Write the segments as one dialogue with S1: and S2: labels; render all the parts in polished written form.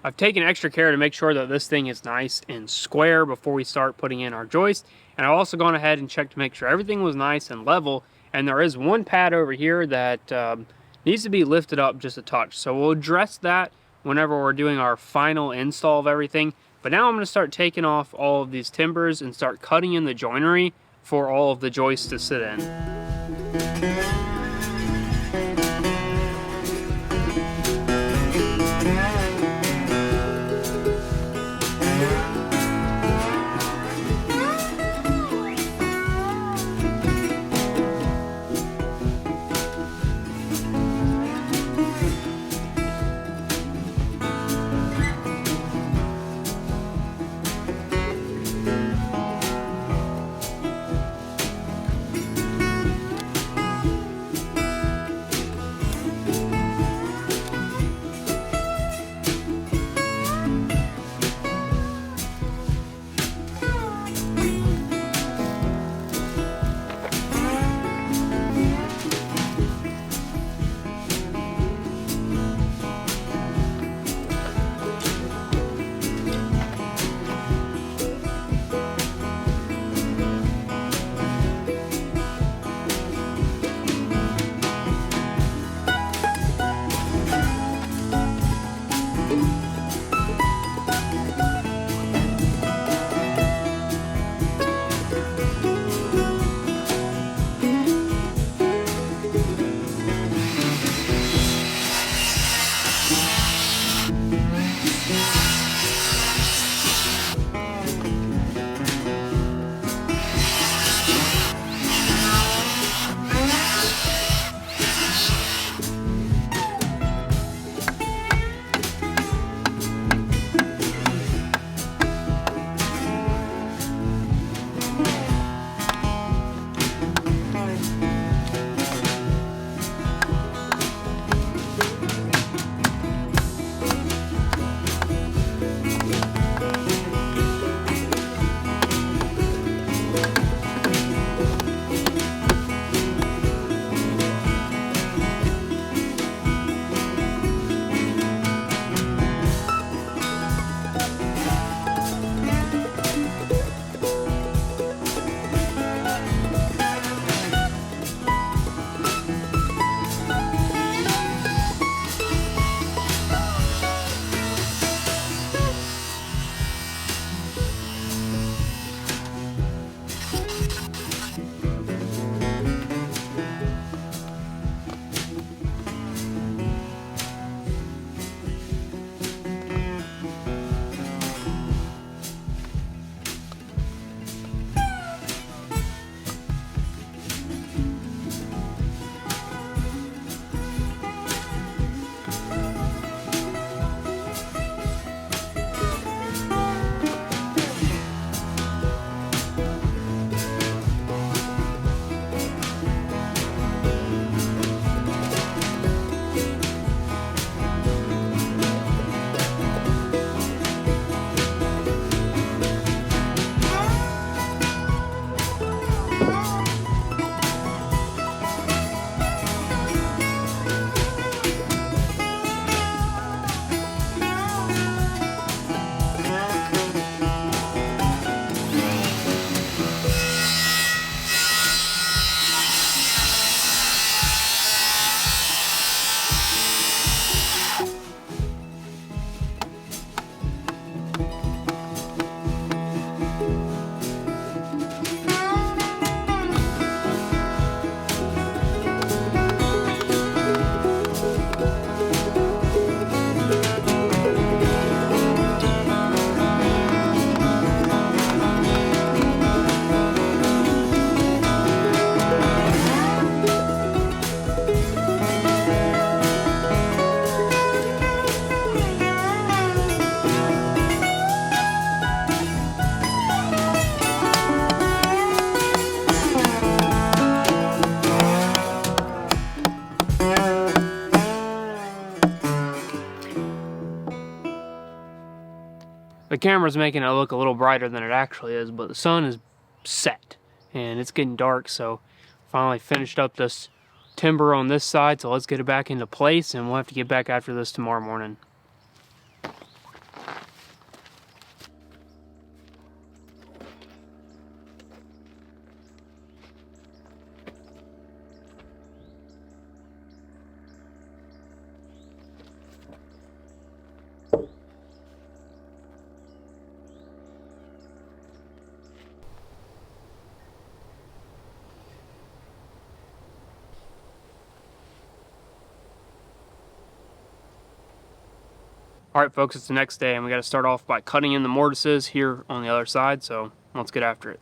S1: I've taken extra care to make sure that this thing is nice and square before we start putting in our joist. And I've also gone ahead and checked to make sure everything was nice and level. And there is one pad over here that needs to be lifted up just a touch. So we'll address that whenever we're doing our final install of everything. But now I'm going to start taking off all of these timbers and start cutting in the joinery for all of the joists to sit in. The camera's making it look a little brighter than it actually is, but the sun is set and it's getting dark, so finally finished up this timber on this side, so let's get it back into place and we'll have to get back after this tomorrow morning. Alright folks, it's the next day and we got to start off by cutting in the mortises here on the other side, so let's get after it.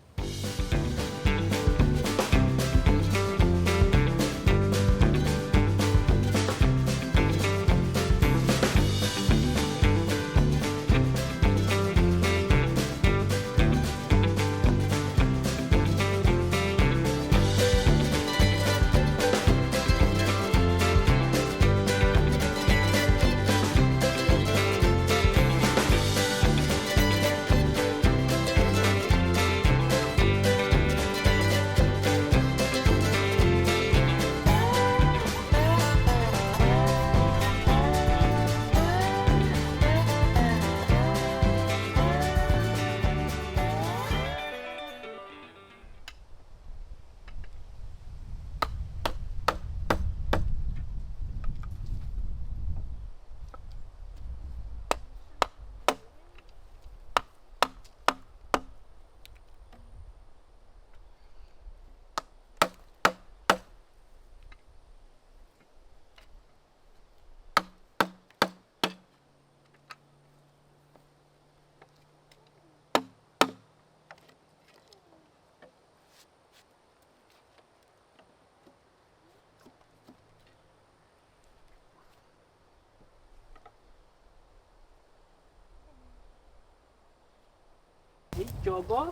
S1: Hey Jobba,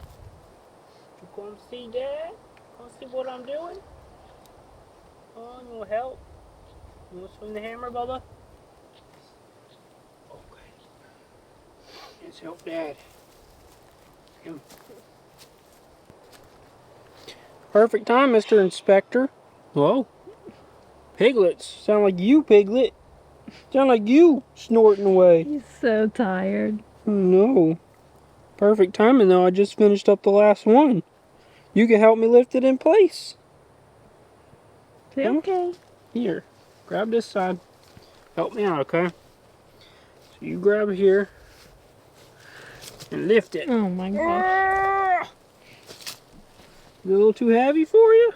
S1: you come see Dad? Come see what I'm doing? Oh, you want help? You want to swing the hammer, Bubba? Okay. Let's help Dad. Come. Perfect time, Mr. Inspector. Whoa. Piglets. Sound like you, Piglet. Sound like you snorting away.
S2: He's so tired.
S1: Oh, no. Perfect timing, though. I just finished up the last one. You can help me lift it in place.
S2: Okay.
S1: Here, grab this side. Help me out, okay? So you grab here and lift it.
S2: Oh my gosh.
S1: Is it a little too heavy for you?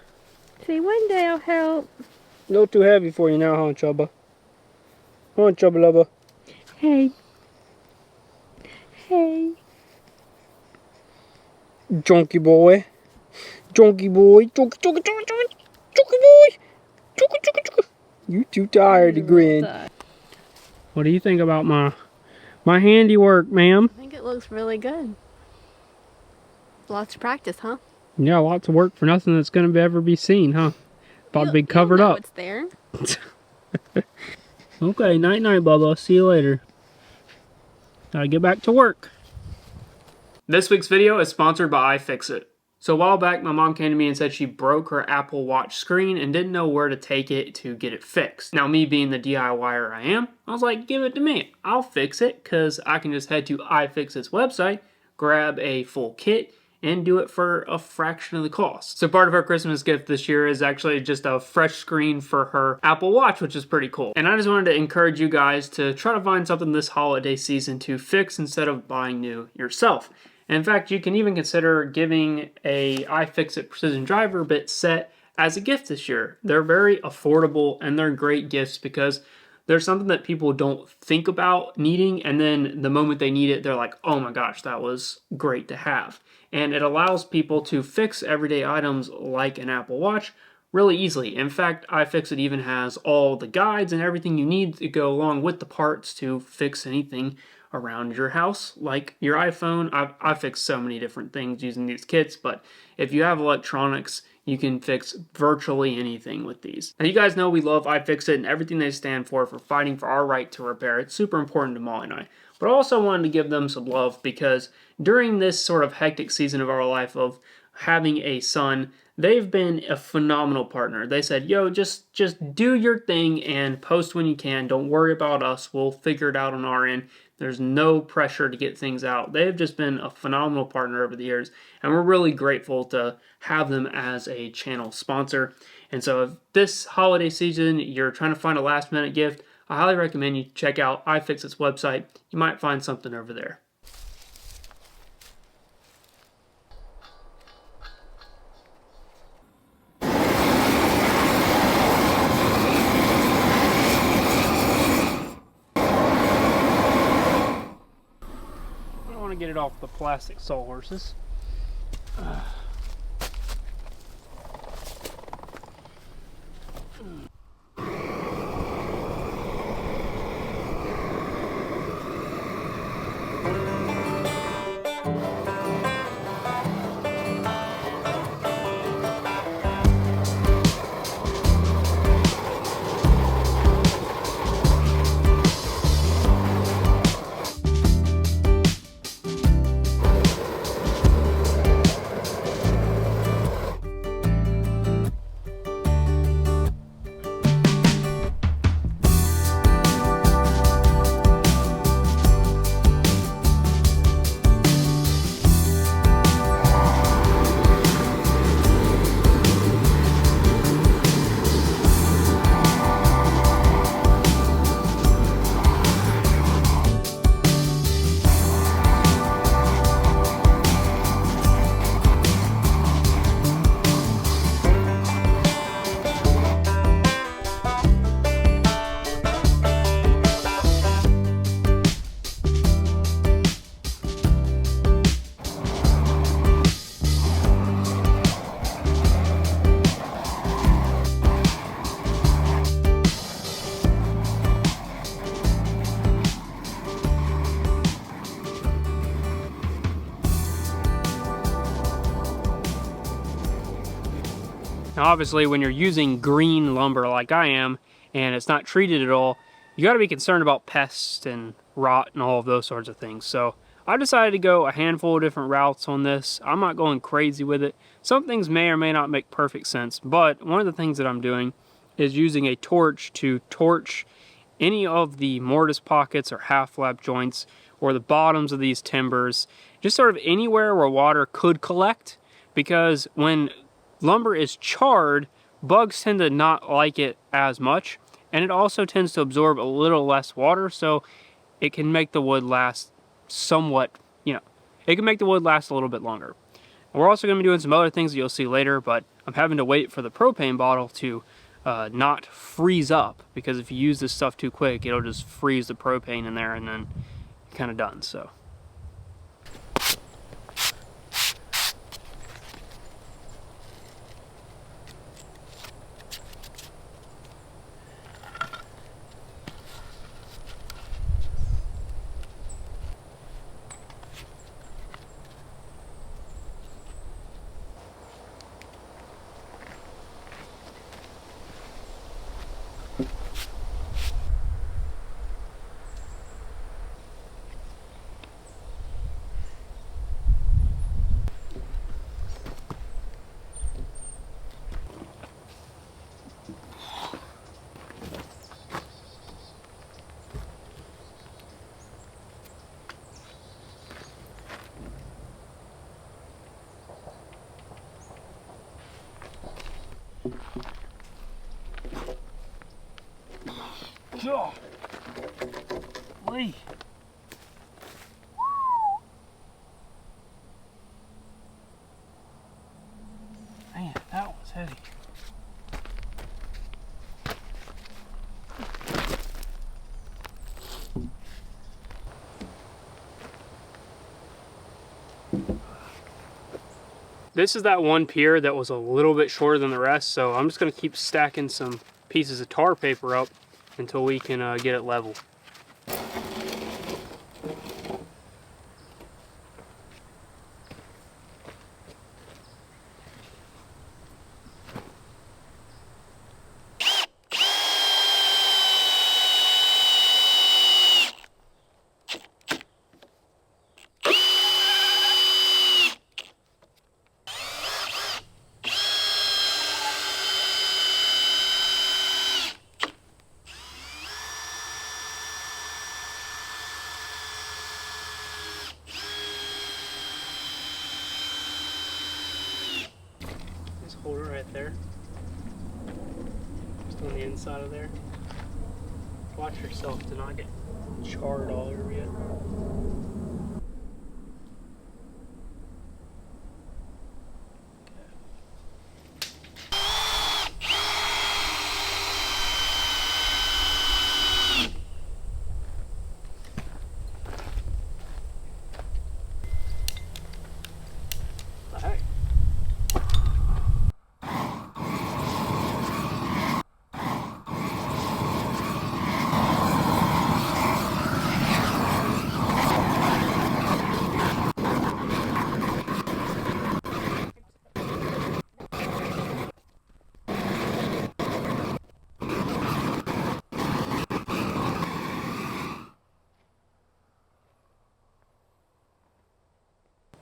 S2: See, one day I'll help.
S1: A little too heavy for you now, huh, Chubba? Come on, Chubba Lubba.
S2: Hey. Hey.
S1: Junky boy. Junky boy. Junky, junky, junky, junky. Junky boy. Junky, junky, junky. You too tired to grin. What do you think about my handiwork, ma'am?
S2: I think it looks really good. Lots of practice, huh?
S1: Yeah, lots of work for nothing that's going to ever be seen, huh? About to be covered up.
S2: It's there.
S1: Okay, night-night, Bubba. See you later. Gotta get back to work. This week's video is sponsored by iFixit. So a while back, my mom came to me and said she broke her Apple Watch screen and didn't know where to take it to get it fixed. Now, me being the DIYer I am, I was like, give it to me. I'll fix it, because I can just head to iFixit's website, grab a full kit, and do it for a fraction of the cost. So part of her Christmas gift this year is actually just a fresh screen for her Apple Watch, which is pretty cool. And I just wanted to encourage you guys to try to find something this holiday season to fix instead of buying new yourself. And in fact, you can even consider giving a iFixit Precision Driver bit set as a gift this year. They're very affordable and they're great gifts because they're something that people don't think about needing, and then the moment they need it, they're like, oh my gosh, that was great to have. And it allows people to fix everyday items like an Apple Watch really easily. In fact, iFixit even has all the guides and everything you need to go along with the parts to fix anything around your house, like your iPhone. I've fixed so many different things using these kits, but if you have electronics, you can fix virtually anything with these. Now, you guys know we love iFixit and everything they stand for fighting for our right to repair. It's super important to Molly and I. But I also wanted to give them some love because during this sort of hectic season of our life of having a son, they've been a phenomenal partner. They said, yo, just do your thing and post when you can. Don't worry about us. We'll figure it out on our end. There's no pressure to get things out. They've just been a phenomenal partner over the years, and we're really grateful to have them as a channel sponsor. And so if this holiday season you're trying to find a last minute gift, I highly recommend you check out iFixit's website. You might find something over there. get it off the plastic sawhorses. Now obviously when you're using green lumber like I am, and it's not treated at all, you got to be concerned about pests and rot and all of those sorts of things. So I decided to go a handful of different routes on this. I'm not going crazy with it. Some things may or may not make perfect sense, but one of the things that I'm doing is using a torch to torch any of the mortise pockets or half flap joints or the bottoms of these timbers, just sort of anywhere where water could collect, because when lumber is charred, bugs tend to not like it as much, and it also tends to absorb a little less water, so it can make the wood last somewhat, it can make the wood last a little bit longer. We're also going to be doing some other things that you'll see later, but I'm having to wait for the propane bottle to not freeze up, because if you use this stuff too quick, it'll just freeze the propane in there and then you're kind of done. So Lee. Man, that was heavy. This is that one pier that was a little bit shorter than the rest, so I'm just going to keep stacking some pieces of tar paper up until we can get it level. Hold it right there. Just on the inside of there. Watch yourself to not get charred all over you.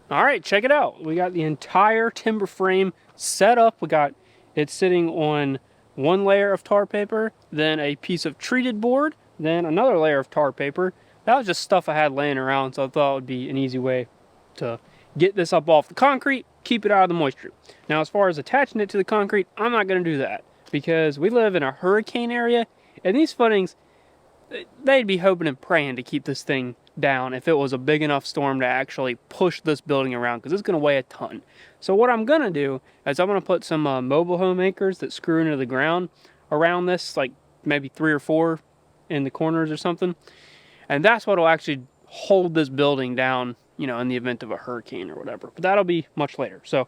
S1: All right, check it out. We got the entire timber frame set up. We got it sitting on one layer of tar paper, then a piece of treated board, then another layer of tar paper. That was just stuff I had laying around, so I thought it would be an easy way to get this up off the concrete, keep it out of the moisture. Now, as far as attaching it to the concrete, I'm not going to do that because we live in a hurricane area, and these footings, they'd be hoping and praying to keep this thing down if it was a big enough storm to actually push this building around, because it's going to weigh a ton. So what I'm going to do is I'm going to put some mobile home anchors that screw into the ground around this, like maybe 3 or 4 in the corners or something, and that's what will actually hold this building down, you know, in the event of a hurricane or whatever. But that'll be much later. So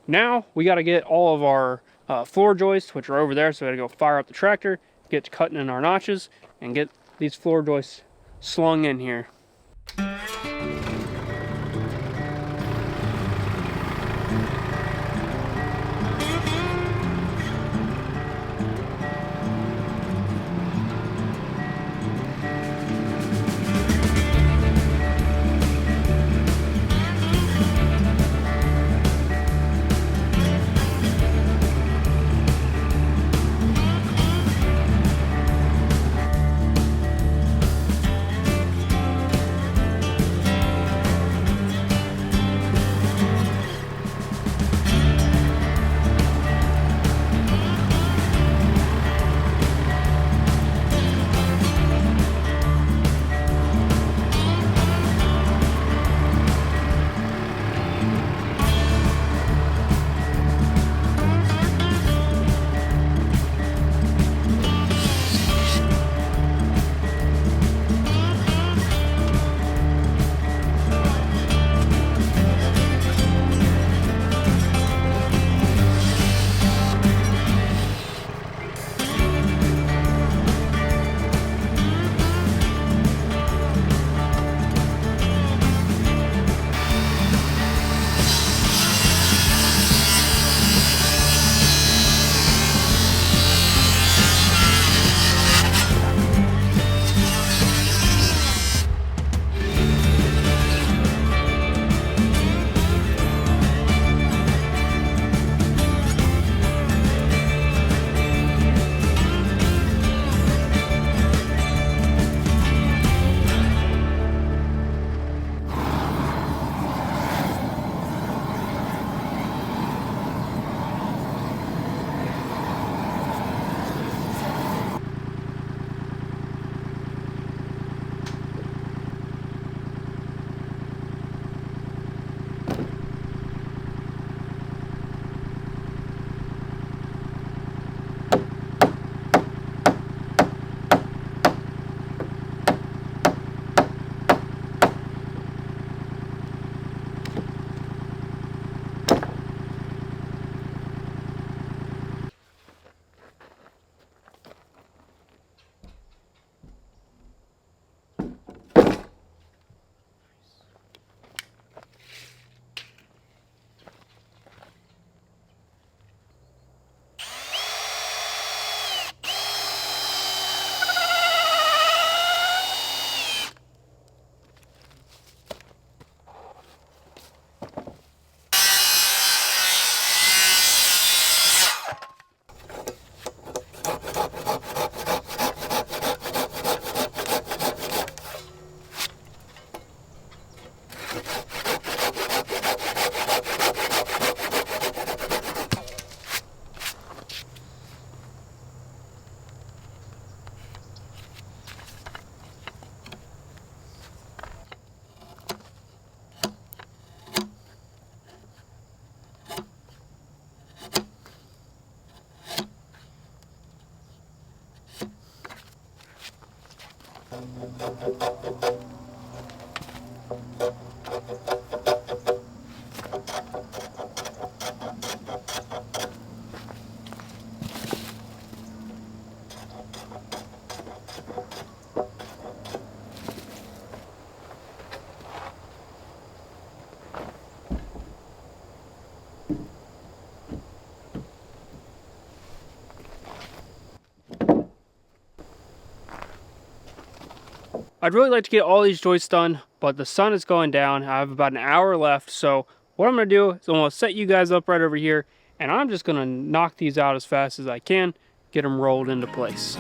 S1: now we got to get all of our floor joists, which are over there, so we got to go fire up the tractor, get to cutting in our notches, and get these floor joists slung in here. I'd really like to get all these joists done but the sun is going down. I have about an hour left, so what I'm going to do is I'm going to set you guys up right over here, and I'm just going to knock these out as fast as I can, get them rolled into place.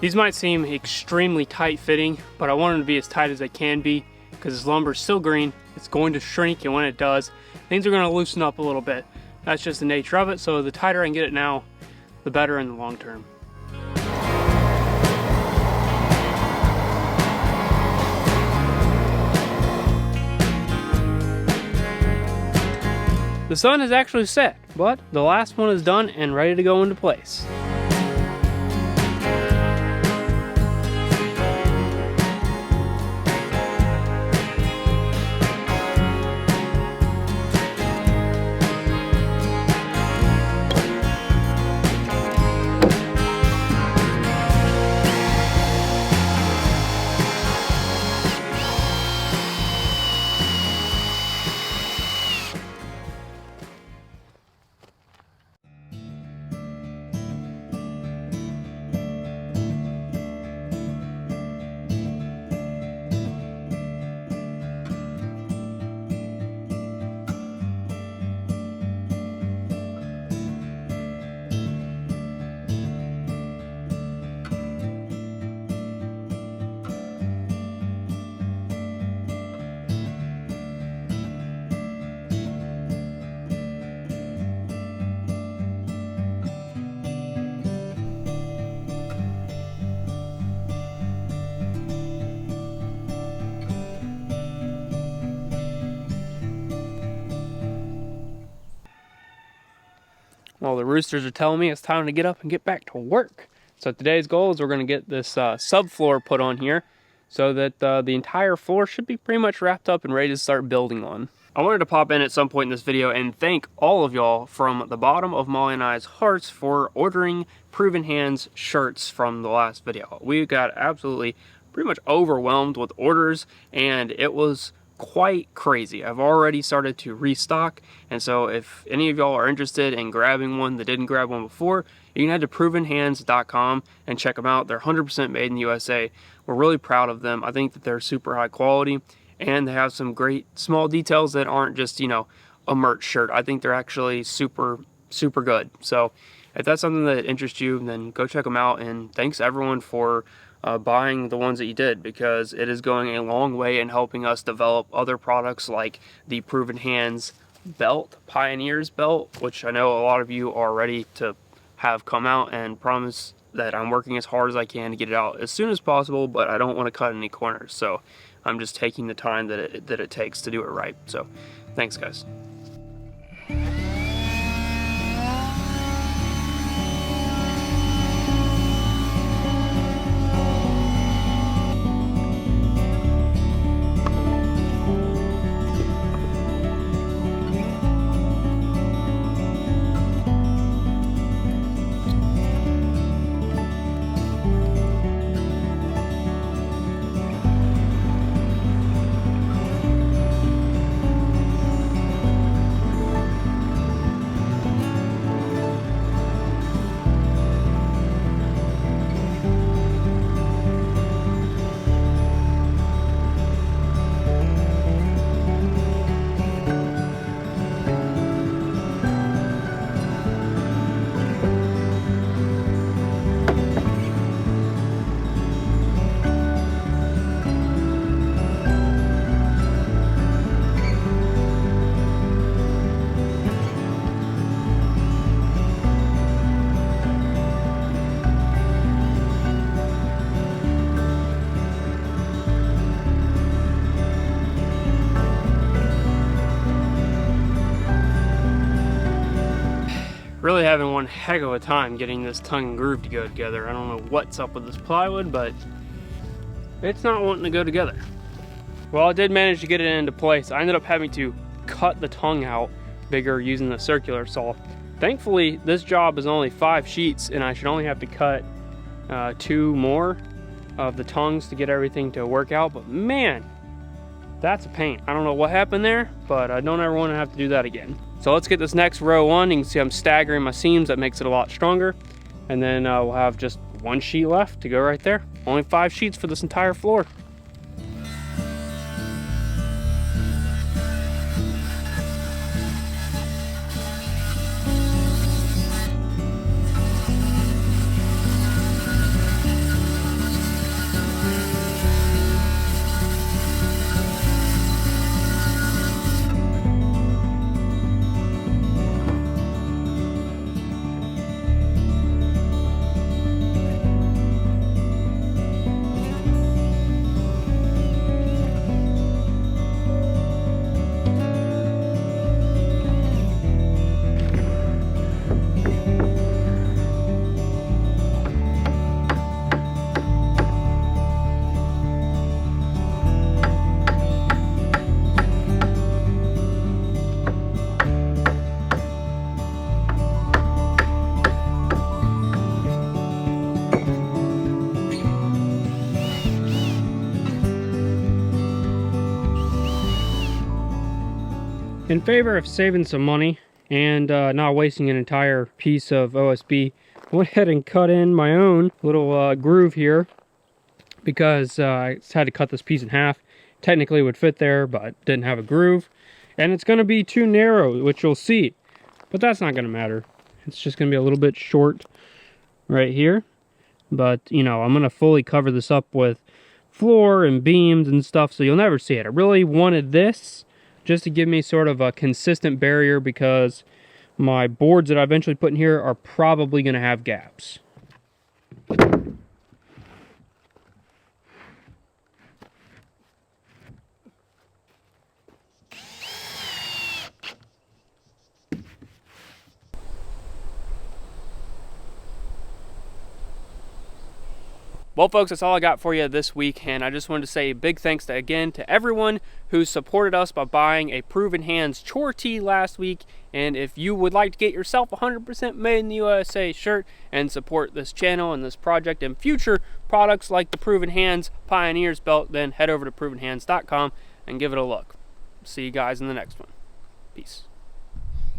S1: These might seem extremely tight fitting, but I want them to be as tight as they can be because this lumber is still green. It's going to shrink, and when it does, things are going to loosen up a little bit. That's just the nature of it, so the tighter I can get it now, the better in the long term. The sun is actually set, but the last one is done and ready to go into place. Well, the roosters are telling me it's time to get up and get back to work. So today's goal is we're going to get this subfloor put on here so that the entire floor should be pretty much wrapped up and ready to start building on. I wanted to pop in at some point in this video and thank all of y'all from the bottom of Molly and I's hearts for ordering Proven Hands shirts from the last video. We got absolutely pretty much overwhelmed with orders, and it was quite crazy. I've already started to restock, and so if any of y'all are interested in grabbing one that didn't grab one before, you can head to provenhands.com and check them out. They're 100% made in the USA. We're really proud of them. I think that they're super high quality, and they have some great small details that aren't just, you know, a merch shirt. I think they're actually super good. So if that's something that interests you, then go check them out, and thanks everyone for buying the ones that you did, because it is going a long way in helping us develop other products like the Proven Hands belt, Pioneers belt, which I know a lot of you are ready to have come out, and promise that I'm working as hard as I can to get it out as soon as possible, but I don't want to cut any corners, so I'm just taking the time that it takes to do it right. So thanks guys. Really having one heck of a time getting this tongue and groove to go together. I don't know what's up with this plywood, but it's not wanting to go together. Well, I did manage to get it into place. I ended up having to cut the tongue out bigger using the circular saw. Thankfully, this job is only 5 sheets and I should only have to cut 2 more of the tongues to get everything to work out, but man, that's a pain. I don't know what happened there, but I don't ever want to have to do that again. So let's get this next row on. You can see I'm staggering my seams. That makes it a lot stronger. And then we'll have just 1 sheet left to go right there. Only 5 sheets for this entire floor. In favor of saving some money and not wasting an entire piece of OSB, I went ahead and cut in my own little groove here because I had to cut this piece in half. Technically it would fit there, but didn't have a groove. And it's going to be too narrow, which you'll see. But that's not going to matter. It's just going to be a little bit short right here. But, you know, I'm going to fully cover this up with floor and beams and stuff, so you'll never see it. I really wanted this just to give me sort of a consistent barrier because my boards that I eventually put in here are probably going to have gaps. Well, folks, that's all I got for you this week, and I just wanted to say a big thanks again to everyone who supported us by buying a Proven Hands chore tee last week. And if you would like to get yourself a 100% made in the USA shirt and support this channel and this project and future products like the Proven Hands Pioneers belt, then head over to provenhands.com and give it a look. See you guys in the next one. Peace.